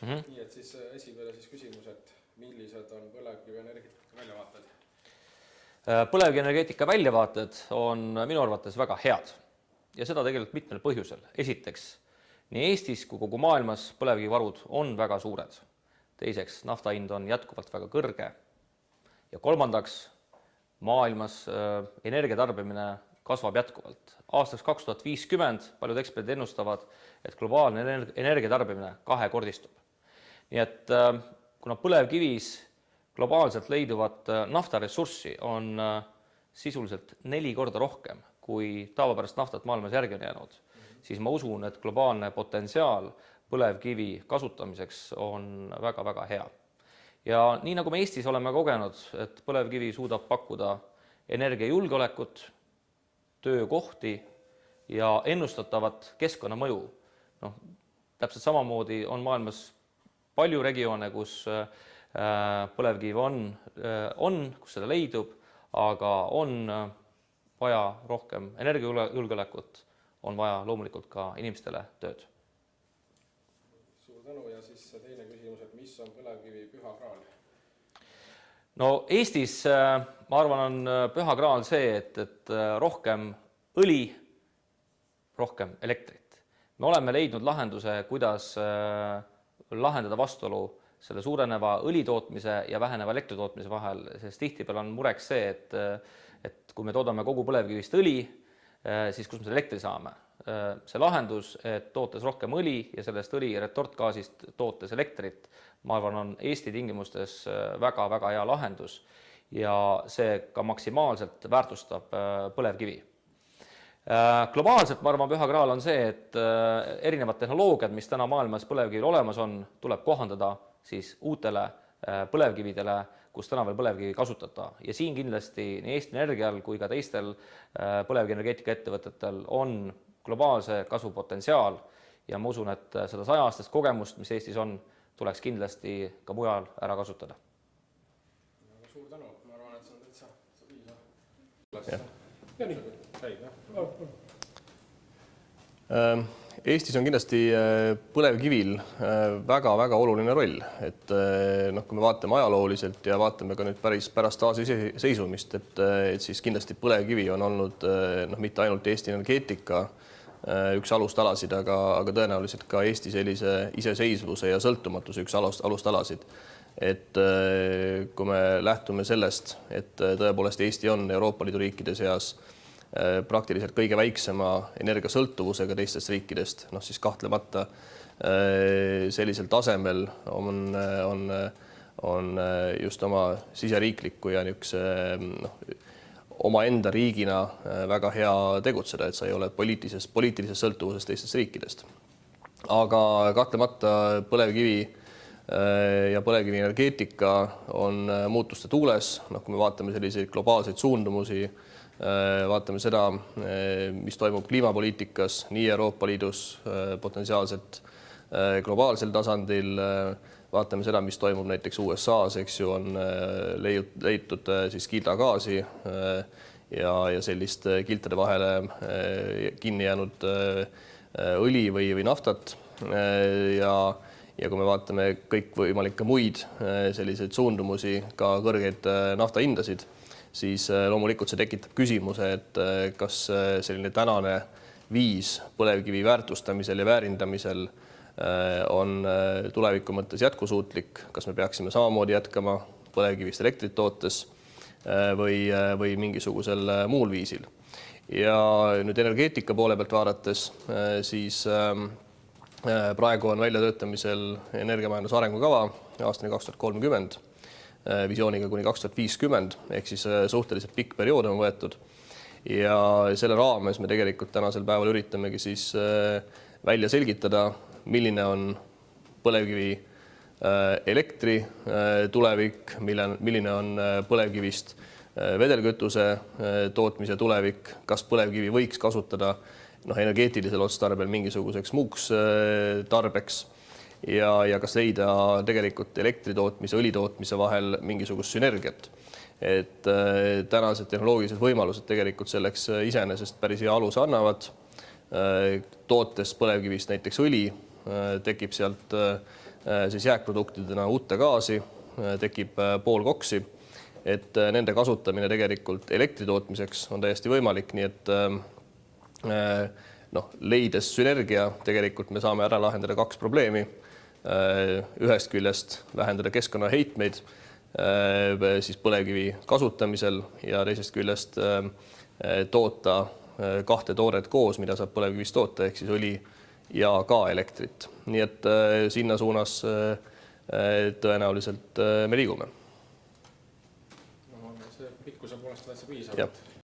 Nii et siis esimene küsimus, et millised on põlevkivienergeetika väljavaated? Põlevkivienergeetika väljavaated on minu arvates väga head ja seda tegelikult mitmel põhjusel. Esiteks, nii Eestis kui kogu maailmas põlevkivivarud on väga suured. Teiseks, nafta hind on jätkuvalt väga kõrge. Ja kolmandaks, maailmas energiatarbimine kasvab jätkuvalt. Aastaks 2050 paljud eksperdid ennustavad, et globaalne energiatarbimine kahekordistub. Nii et kuna põlevkivis globaalselt leiduvat naftaressurssi on sisuliselt 4 korda rohkem, kui tavapärast naftat maailmas järgi on jäänud, siis ma usun, et globaalne potentsiaal põlevkivi kasutamiseks on väga-väga hea. Ja nii nagu me Eestis oleme kogenud, et põlevkivi suudab pakkuda energiajulgeolekut, töökohti ja ennustatavat keskkonnamõju. Täpselt samamoodi on maailmas palju regioone, kus põlevkivi on, kus seda leidub, aga on vaja rohkem energiajulgeolekut, on vaja loomulikult ka inimestele tööd. Suur tänu ja siis teine küsimus, et mis on põlevkivi püha graal? No Eestis, ma arvan, on püha graal see, et rohkem õli, rohkem elektrit. Me oleme leidnud lahenduse, kuidas lahendada vastuolu selle suureneva õlitootmise ja väheneva elektritootmise vahel, sest tihtipeale on mureks see, et kui me toodame kogu põlevkivist õli, siis kus me selle elektri saame. See lahendus, et tootes rohkem õli ja sellest õli retortgaasist tootes elektrit, ma arvan, on Eesti tingimustes väga-väga hea lahendus ja see ka maksimaalselt väärtustab põlevkivi. Globaalselt, ma arvan, püha graal on see, et erinevad tehnoloogiad, mis täna maailmas põlevkivil olemas on, tuleb kohandada siis uutele põlevkividele, kus täna veel põlevkivi kasutada. Ja siin kindlasti nii Eesti Energial kui ka teistel põlevkivienergeetika ettevõtetel on globaalse kasvupotentsiaal ja ma usun, et seda 100-aastast kogemust, mis Eestis on, tuleks kindlasti ka mujal ära kasutada. Suur tänu, ma arvan, et see on täitsa Eestis on kindlasti põlevkivil väga-väga oluline roll, et kui me vaatame ajalooliselt ja vaatame ka nüüd pärast taasiseseisvumist, et siis kindlasti põlevkivi on olnud mitte ainult Eesti energeetika üks alustalasid, aga tõenäoliselt ka Eesti sellise iseseisvuse ja sõltumatuse üks alustalasid. Et kui me lähtume sellest, et tõepoolest Eesti on Euroopa Liidu riikide seas praktiliselt kõige väiksema energiasõltuvusega teistest riikidest, siis kahtlemata sellisel tasemel on just oma siseriikliku ja oma enda riigina väga hea tegutseda, et sa ei ole poliitilises sõltuvuses teistest riikidest. Aga kahtlemata põlevkivi ja põlevkivienergeetika on muutuste tuules, kui me vaatame selliseid globaalseid suundumusi, vaatame seda, mis toimub kliimapoliitikas nii Euroopa Liidus potentsiaalselt globaalsel tasandil, vaatame seda, mis toimub näiteks USA-s, on leitud siis kildagaasi ja sellist kiltade vahele kinni jäänud õli või naftat ja kui me vaatame kõikvõimalikke muid selliseid suundumusi, ka kõrgeid naftahindasid, siis loomulikult see tekitab küsimuse, et kas selline tänane viis põlevkivi väärtustamisel ja väärindamisel on tuleviku mõttes jätkusuutlik, kas me peaksime samamoodi jätkama põlevkivist elektrit tootes või mingisugusel muul viisil. Ja nüüd energeetika poole pealt vaadates, siis praegu on väljatöötamisel energiamajanduse arengukava aastani 2030, visiooniga kuni 2050, ehk siis suhteliselt pikk periood on võetud. Ja selle raames me tegelikult tänasel päeval üritamegi siis välja selgitada, milline on põlevkivi elektri tulevik, milline on põlevkivist vedelkütuse tootmise tulevik, kas põlevkivi võiks kasutada energeetilisel otstarbel mingisuguseks muuks tarbeks ja kas leida tegelikult elektritootmise, õlitootmise vahel mingisugust sünergiat. Et tänased tehnoloogilised võimalused tegelikult selleks iseenesest päris hea aluse annavad. Tootes põlevkivist näiteks õli, tekib sealt siis jääkproduktidena uute gaasi, tekib poolkoksi, et nende kasutamine tegelikult elektri tootmiseks on täiesti võimalik, nii et leides sünergia, tegelikult me saame ära lahendada 2 probleemi. Ühest küljest vähendada keskkonnaheitmeid siis põlevkivi kasutamisel ja teisest küljest toota 2 tooret koos, mida saab põlevkivist toota, ehk siis õli ja ka elektrit. Nii et sinna suunas tõenäoliselt me liigume. No, see pikkuse poolest täitsa piisab.